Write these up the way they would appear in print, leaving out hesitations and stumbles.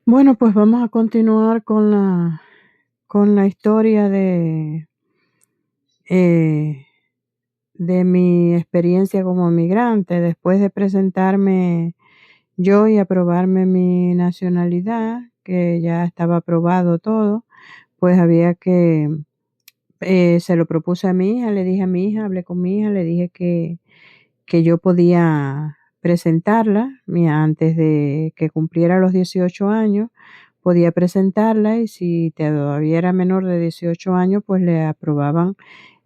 Bueno, pues vamos a continuar con la historia eh, de mi experiencia como migrante. Después de presentarme yo y aprobarme mi nacionalidad, que ya estaba aprobado todo, pues había que, se lo propuse a mi hija, le dije a mi hija, hablé con mi hija, le dije que yo podía presentarla, antes de que cumpliera los 18 años, podía presentarla y si todavía era menor de 18 años, pues le aprobaban,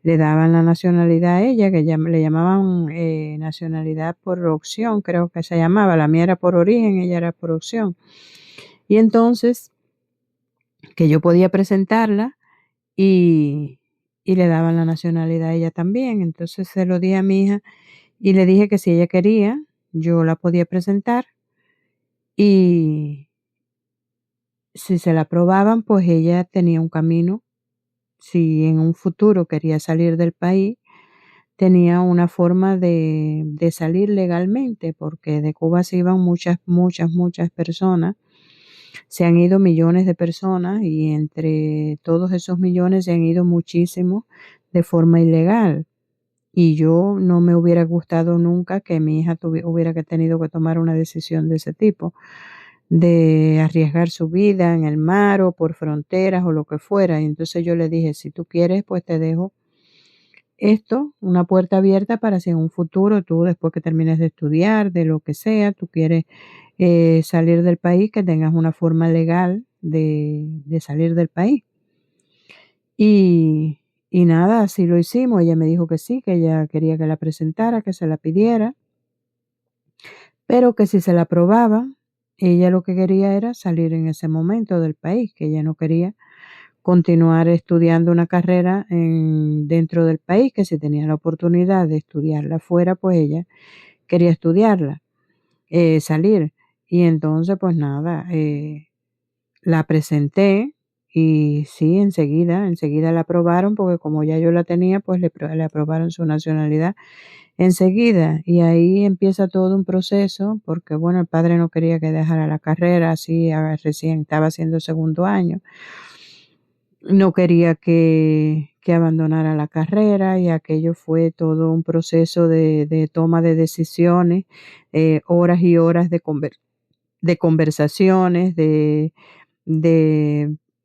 le daban la nacionalidad a ella, que le llamaban nacionalidad por opción, creo que se llamaba, la mía era por origen, ella era por opción. Y entonces, que yo podía presentarla y, y le daban la nacionalidad a ella también. Entonces se lo di a mi hija y le dije que si ella quería, yo la podía presentar y si se la aprobaban, pues ella tenía un camino. Si en un futuro quería salir del país, tenía una forma de salir legalmente, porque de Cuba se iban muchas, muchas, muchas personas. Se han ido millones de personas y entre todos esos millones se han ido muchísimos de forma ilegal. Y yo no me hubiera gustado nunca que mi hija hubiera tenido que tomar una decisión de ese tipo, de arriesgar su vida en el mar o por fronteras o lo que fuera. Y entonces yo le dije, si tú quieres, pues te dejo esto, una puerta abierta para si en un futuro tú, después que termines de estudiar, de lo que sea, tú quieres salir del país, que tengas una forma legal de salir del país. Y, y nada, así lo hicimos. Ella me dijo que sí, que ella quería que la presentara, que se la pidiera, pero que si se la aprobaba, ella lo que quería era salir en ese momento del país, que ella no quería continuar estudiando una carrera dentro del país, que si tenía la oportunidad de estudiarla afuera, pues ella quería estudiarla, salir. Y entonces, pues nada, la presenté y sí, enseguida la aprobaron, porque como ya yo la tenía, pues le aprobaron su nacionalidad enseguida. Y ahí empieza todo un proceso, porque bueno, el padre no quería que dejara la carrera, así recién estaba haciendo segundo año. No quería que abandonara la carrera y aquello fue todo un proceso de toma de decisiones, horas y horas de conversaciones, de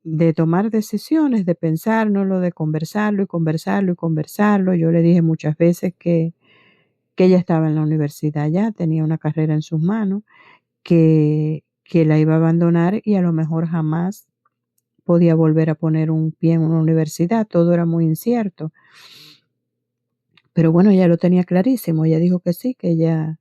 de tomar decisiones, de pensárnoslo, de conversarlo y conversarlo y conversarlo. Yo le dije muchas veces que ella estaba en la universidad ya, tenía una carrera en sus manos, que la iba a abandonar y a lo mejor jamás podía volver a poner un pie en una universidad, todo era muy incierto. Pero bueno, ella lo tenía clarísimo, ella dijo que sí, que ella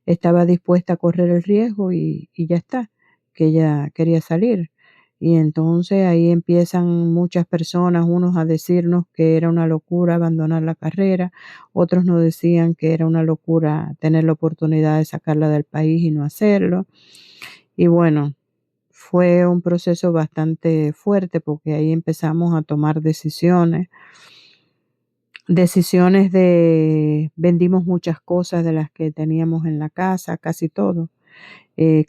estaba dispuesta a correr el riesgo y ya está, que ella quería salir. Y entonces ahí empiezan muchas personas, unos a decirnos que era una locura abandonar la carrera, otros nos decían que era una locura tener la oportunidad de sacarla del país y no hacerlo. Y bueno, fue un proceso bastante fuerte porque ahí empezamos a tomar decisiones de vendimos muchas cosas de las que teníamos en la casa, casi todo.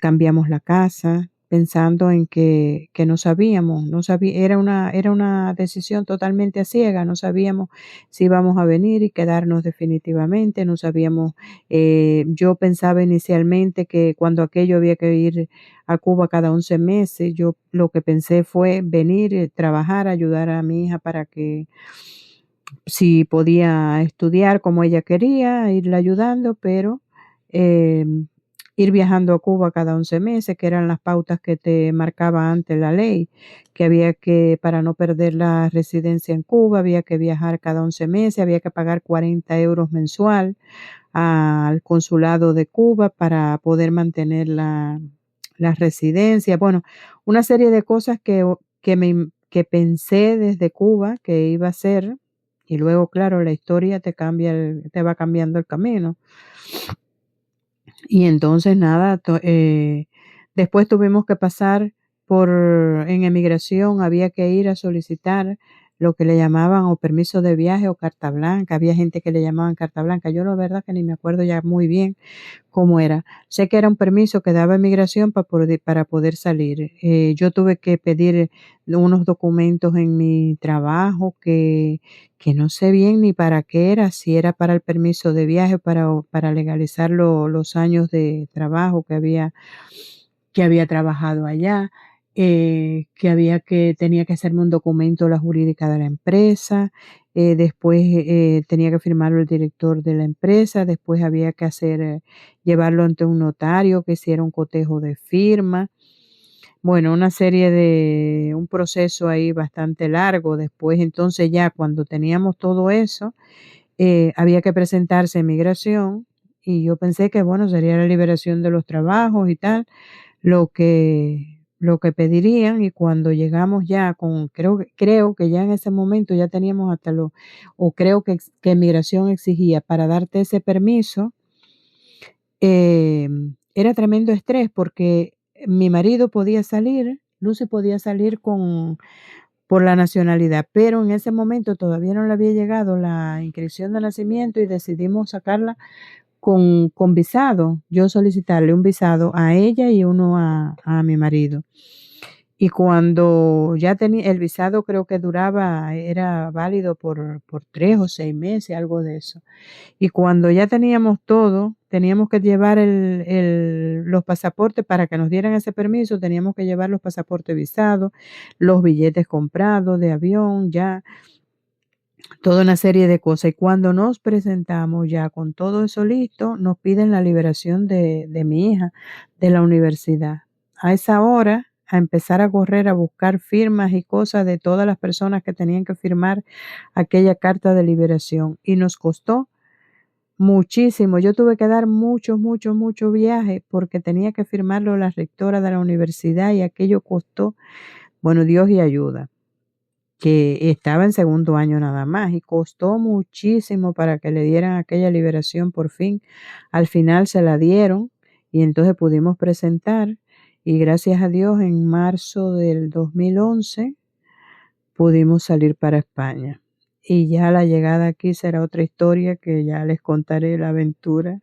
Cambiamos la casa pensando en que no sabíamos, no sabía, era una decisión totalmente a ciega, no sabíamos si íbamos a venir y quedarnos definitivamente, no sabíamos, yo pensaba inicialmente que cuando aquello había que ir a Cuba cada 11 meses, yo lo que pensé fue venir, trabajar, ayudar a mi hija para que si podía estudiar como ella quería, irla ayudando, pero ir viajando a Cuba cada 11 meses, que eran las pautas que te marcaba antes la ley, que había que, para no perder la residencia en Cuba, había que viajar cada 11 meses, había que pagar 40 euros mensual al consulado de Cuba para poder mantener la residencia. Bueno, una serie de cosas que pensé desde Cuba que iba a ser, y luego, claro, la historia te va cambiando el camino. Y entonces nada, después tuvimos que pasar en emigración, había que ir a solicitar lo que le llamaban o permiso de viaje o carta blanca. Había gente que le llamaban carta blanca. Yo la verdad que ni me acuerdo ya muy bien cómo era. Sé que era un permiso que daba Migración para poder salir. Yo tuve que pedir unos documentos en mi trabajo que no sé bien ni para qué era, si era para el permiso de viaje, para legalizar los años de trabajo que había trabajado allá, tenía que hacerme un documento la jurídica de la empresa, después tenía que firmarlo el director de la empresa, después había que llevarlo ante un notario que hiciera un cotejo de firma. Bueno, un proceso ahí bastante largo. Después, entonces ya cuando teníamos todo eso, había que presentarse en migración y yo pensé que, bueno, sería la liberación de los trabajos y tal, lo que pedirían. Y cuando llegamos ya creo que ya en ese momento ya teníamos o creo que migración exigía para darte ese permiso, era tremendo estrés porque mi marido podía salir, Lucy podía salir por la nacionalidad, pero en ese momento todavía no le había llegado la inscripción de nacimiento y decidimos sacarla con visado. Yo solicitarle un visado a ella y uno a mi marido. Y cuando ya tenía el visado, creo que era válido por 3 o 6 meses, algo de eso. Y cuando ya teníamos todo, teníamos que llevar los pasaportes para que nos dieran ese permiso, teníamos que llevar los pasaportes visados, los billetes comprados de avión, ya toda una serie de cosas. Y cuando nos presentamos ya con todo eso listo, nos piden la liberación de mi hija de la universidad. A esa hora, a empezar a correr, a buscar firmas y cosas de todas las personas que tenían que firmar aquella carta de liberación. Y nos costó muchísimo. Yo tuve que dar mucho viaje porque tenía que firmarlo la rectora de la universidad y aquello costó, bueno, Dios y ayuda, que estaba en segundo año nada más y costó muchísimo para que le dieran aquella liberación por fin. Al final se la dieron y entonces pudimos presentar y gracias a Dios en marzo del 2011 pudimos salir para España. Y ya la llegada aquí será otra historia que ya les contaré la aventura.